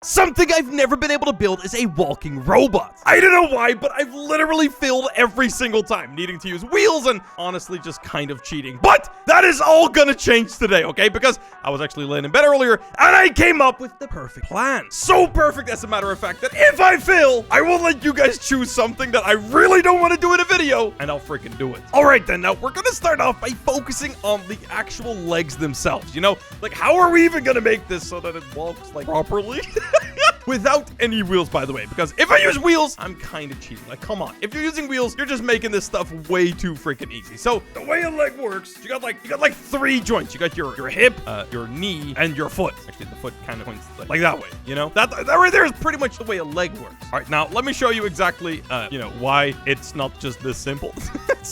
Something I've never been able to build is a walking robot. I don't know why, but I've literally failed every single time, needing to use wheels and honestly just kind of cheating. But that is all gonna change today, okay? Because I was actually laying in bed earlier and I came up with the perfect plan. So perfect, as a matter of fact, that if I fail, I will let you guys choose something that I really don't want to do in a video, and I'll freaking do it. All right, then. Now we're gonna start off by focusing on the actual legs themselves. You know, like how are we even gonna make this so that it walks like properly? Without any wheels, by the way, because if I use wheels, I'm kind of cheating. Like, come on. If you're using wheels, you're just making this stuff way too freaking easy. So the way a leg works, you got like 3 joints. You got your hip, your knee, and your foot. Actually, the foot kind of points like that way, you know? That right there is pretty much the way a leg works. All right, now let me show you exactly, you know, why it's not just this simple.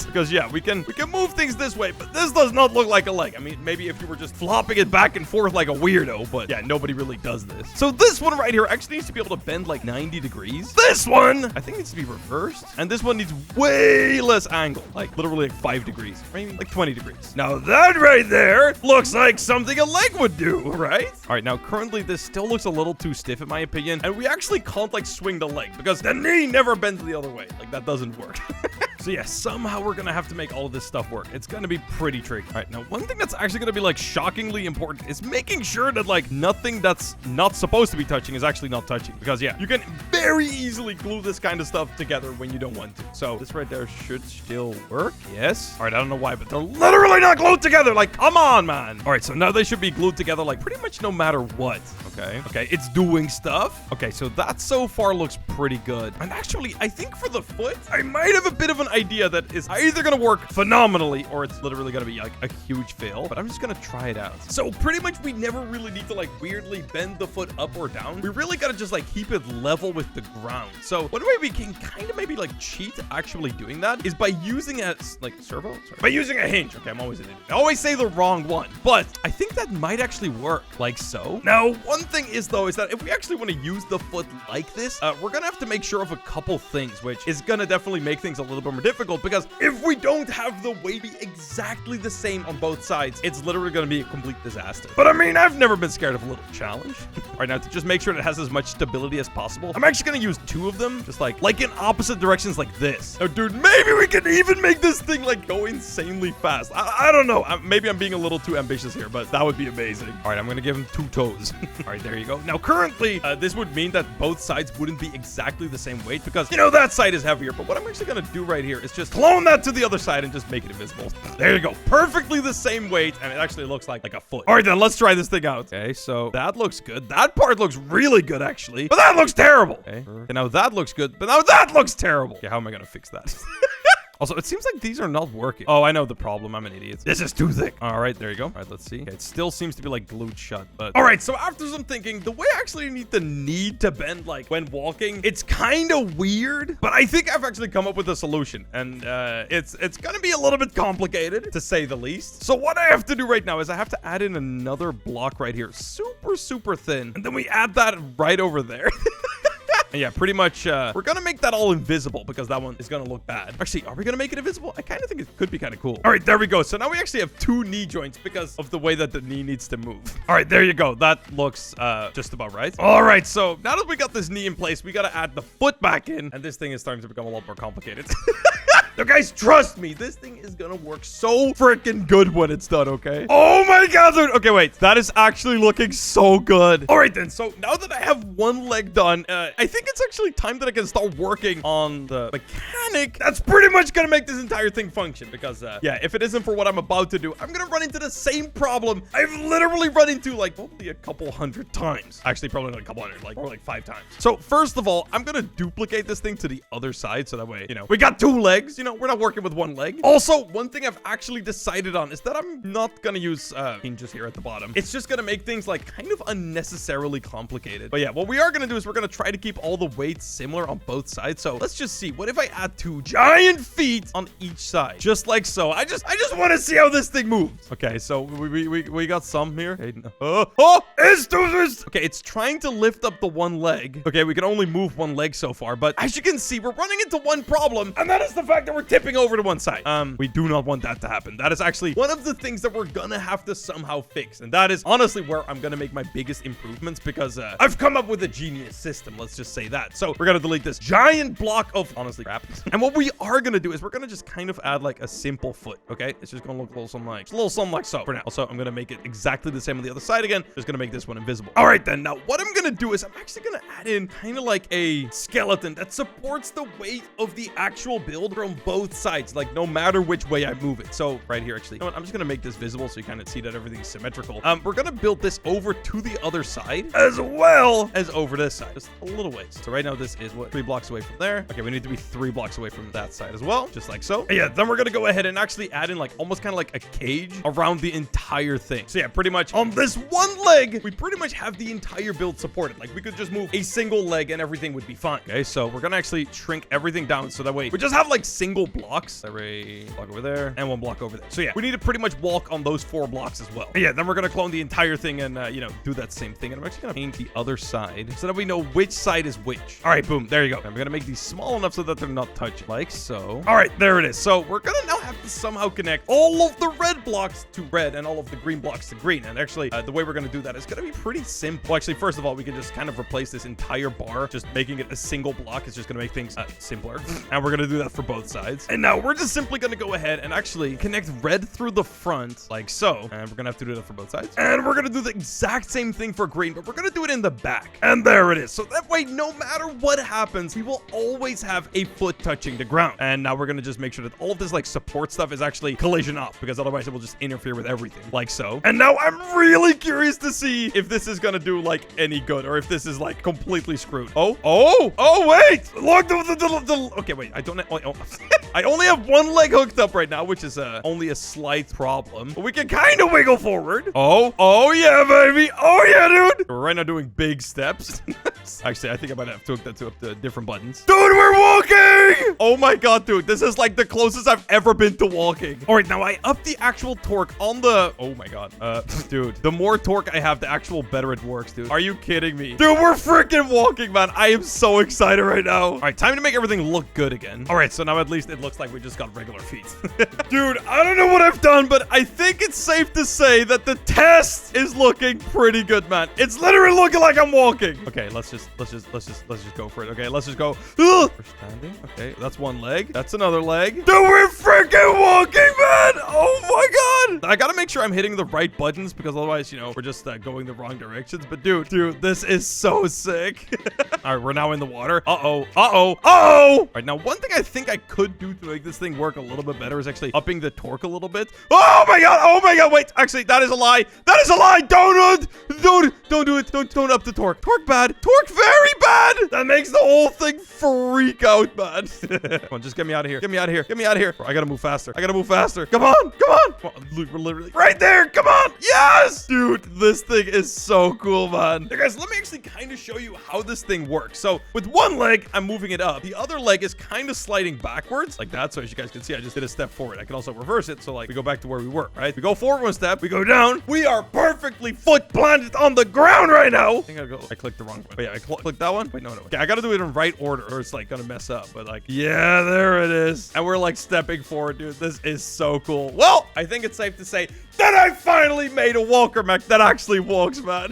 Because yeah, we can move things this way, but this does not look like a leg. I mean, maybe if you were just flopping it back and forth like a weirdo, but yeah, nobody really does this. So this one right here actually needs to be able to bend like 90 degrees. This one, I think, needs to be reversed. And this one needs way less angle, like literally like 5 degrees, maybe like 20 degrees. Now that right there looks like something a leg would do, right? All right, now currently this still looks a little too stiff in my opinion. And we actually can't like swing the leg because the knee never bends the other way. Like that doesn't work. So yeah, somehow we're gonna have to make all of this stuff work. It's gonna be pretty tricky. All right, now one thing that's actually gonna be like shockingly important is making sure that like nothing that's not supposed to be touching is actually not touching. Because yeah, you can very easily glue this kind of stuff together when you don't want to. So this right there should still work. Yes. All right, I don't know why, but they're literally not glued together. Like, come on, man. All right, so now they should be glued together like pretty much no matter what. Okay, it's doing stuff. Okay, so that so far looks pretty good. And actually, I think for the foot, I might have a bit of an idea that is either gonna work phenomenally or it's literally gonna be like a huge fail. But I'm just gonna try it out. So pretty much we never really need to like weirdly bend the foot up or down. We really gotta just like keep it level with the ground. So one way we can kind of maybe like cheat actually doing that is by using a like servo. Sorry. By using a hinge. Okay, I'm always an idiot. I always say the wrong one, but I think that might actually work like so. Now, one thing is though, is that if we actually want to use the foot like this, we're gonna have to make sure of a couple things, which is gonna definitely make things a little bit more difficult because if we don't have the weight be exactly the same on both sides, it's literally gonna be a complete disaster. But I mean, I've never been scared of a little challenge. All right, now to just make sure that it has as much stability as possible, I'm actually gonna use 2 of them, just like in opposite directions like this. Now, dude, maybe we can even make this thing like go insanely fast. I don't know. Maybe I'm being a little too ambitious here, but that would be amazing. All right, I'm gonna give him 2 toes. All right, there you go. Now, currently, this would mean that both sides wouldn't be exactly the same weight because, you know, that side is heavier. But what I'm actually gonna do right here is just clone that to the other side and just make it invisible. There you go. Perfectly the same weight, and it actually looks like a foot. All right, then let's try this thing out. Okay, so that looks good. That part looks really good, actually. But that looks terrible. Okay, now that looks good, but now that looks terrible. Okay, how am I gonna fix that? Also, it seems like these are not working. Oh, I know the problem. I'm an idiot. This is too thick. All right, there you go. All right, let's see. Okay, it still seems to be like glued shut, but all right. So after some thinking, the way I actually need to bend like when walking, it's kind of weird, but I think I've actually come up with a solution, and it's gonna be a little bit complicated to say the least. So what I have to do right now is I have to add in another block right here, super thin, and then we add that right over there. And yeah, pretty much, we're gonna make that all invisible because that one is gonna look bad. Actually, are we gonna make it invisible? I kind of think it could be kind of cool. All right, there we go. So now we actually have 2 knee joints because of the way that the knee needs to move. All right, there you go. That looks just about right. All right, so now that we got this knee in place, we gotta add the foot back in, and this thing is starting to become a lot more complicated. Now, guys, trust me, this thing is gonna work so freaking good when it's done, okay? Oh my god, dude. Okay, wait. That is actually looking so good. All right, then. So now that I have one leg done, I think it's actually time that I can start working on the mechanic that's pretty much gonna make this entire thing function. Because, yeah, if it isn't for what I'm about to do, I'm gonna run into the same problem I've literally run into, like, probably a couple hundred times. Actually, probably not a couple hundred, like, more like 5 times. So, first of all, I'm gonna duplicate this thing to the other side, so that way, you know, we got 2 legs, you know, we're not working with 1 leg. Also, one thing I've actually decided on is that I'm not gonna use hinges here at the bottom. It's just gonna make things like kind of unnecessarily complicated. But yeah, what we are gonna do is we're gonna try to keep all the weights similar on both sides. So let's just see. What if I add 2 giant feet on each side? Just like so. I just want to see how this thing moves. Okay, so we got some here. Okay, okay, it's trying to lift up the 1 leg. Okay, we can only move 1 leg so far, but as you can see, we're running into one problem, and that is the fact that we're tipping over to one side. We do not want that to happen. That is actually one of the things that we're gonna have to somehow fix. And that is honestly where I'm gonna make my biggest improvements because I've come up with a genius system. Let's just say that. So we're gonna delete this giant block of honestly crap. And what we are gonna do is we're gonna just kind of add like a simple foot. Okay, it's just gonna look a little something like so for now. Also, I'm gonna make it exactly the same on the other side again. Just gonna make this one invisible. All right then. Now what I'm gonna do is I'm actually gonna add in kind of like a skeleton that supports the weight of the actual build from both sides, like no matter which way I move it. So right here, actually, you know what? I'm just gonna make this visible so you kind of see that everything's symmetrical. We're gonna build this over to the other side as well as over this side, just a little ways. So right now this is what 3 blocks away from there. Okay, we need to be 3 blocks away from that side as well, just like so. And yeah, then we're gonna go ahead and actually add in like almost kind of like a cage around the entire thing. So yeah, pretty much on this one leg, we pretty much have the entire build supported. Like we could just move a single leg and everything would be fine. Okay, so we're gonna actually shrink everything down so that way we just have like single blocks. Every block over there and 1 block over there. So yeah, we need to pretty much walk on those 4 blocks as well. And yeah, then we're gonna clone the entire thing and you know, do that same thing. And I'm actually gonna paint the other side so that we know which side is which. All right, boom, there you go. And we're gonna make these small enough so that they're not touching, like so. All right, there it is. So we're gonna now have to somehow connect all of the red blocks to red and all of the green blocks to green. And actually, the way we're gonna do that is gonna be pretty simple. Well, actually, first of all, we can just kind of replace this entire bar, just making it a single block. It's just gonna make things simpler. And we're gonna do that for both sides. And now we're just simply gonna go ahead and actually connect red through the front, like so. And we're gonna have to do that for both sides. And we're gonna do the exact same thing for green, but we're gonna do it in the back. And there it is. So that way, no matter what happens, we will always have a foot touching the ground. And now we're gonna just make sure that all of this like support stuff is actually collision off, because otherwise it will just interfere with everything, like so. And now I'm really curious to see if this is gonna do like any good or if this is like completely screwed. Oh, wait! Look, okay, wait, I don't I only have 1 leg hooked up right now, which is only a slight problem, but we can kind of wiggle forward. Oh yeah, baby. Oh yeah, dude. We're right now doing big steps. Actually, I think I might have to hook that to up to different buttons. Dude, we're walking! Oh my god, dude, this is like the closest I've ever been to walking. All right, now I up the actual torque on the, oh my god, dude, the more torque I have, the actual better it works, dude. Are you kidding me? Dude, we're freaking walking, man. I am so excited right now. All right, time to make everything look good again. All right, so now at least it looks like we just got regular feet. Dude, I don't know what I've done, but I think it's safe to say that the test is looking pretty good, man. It's literally looking like I'm walking. Okay, let's just go for it. Okay, let's just go. We're standing. Okay, that's 1 leg. That's another leg. Dude, we're freaking walking, man. Oh my god. I gotta make sure I'm hitting the right buttons because otherwise, you know, we're just going the wrong directions. But dude, this is so sick. All right, we're now in the water. All right, now one thing I think I could do to make this thing work a little bit better is actually upping the torque a little bit. Oh my god, wait, actually, that is a lie. That is a lie. Don't do it. Don't up the torque. Torque bad. Torque very bad. That makes the whole thing freak out, man. Come on, just get me out of here. Get me out of here. Bro, I gotta move faster. Come on. We're literally right there. Come on. Yes, dude, this thing is so cool, man. Hey guys, let me actually kind of show you how this thing works. So with 1 leg, I'm moving it up. The other leg is kind of sliding backwards like that. So as you guys can see, I just did a step forward. I can also reverse it. So like we go back to where we were, right? We go forward 1 step, we go down. We are perfectly foot planted on the ground right now. I clicked the wrong one. But yeah, I clicked that one. Wait, no. Okay, I gotta do it in right order or it's like gonna mess up. But like, yeah, there it is. And we're like stepping forward, dude. This is so cool. Well, I think it's safe to say that I finally made a walker mech that actually walks, man.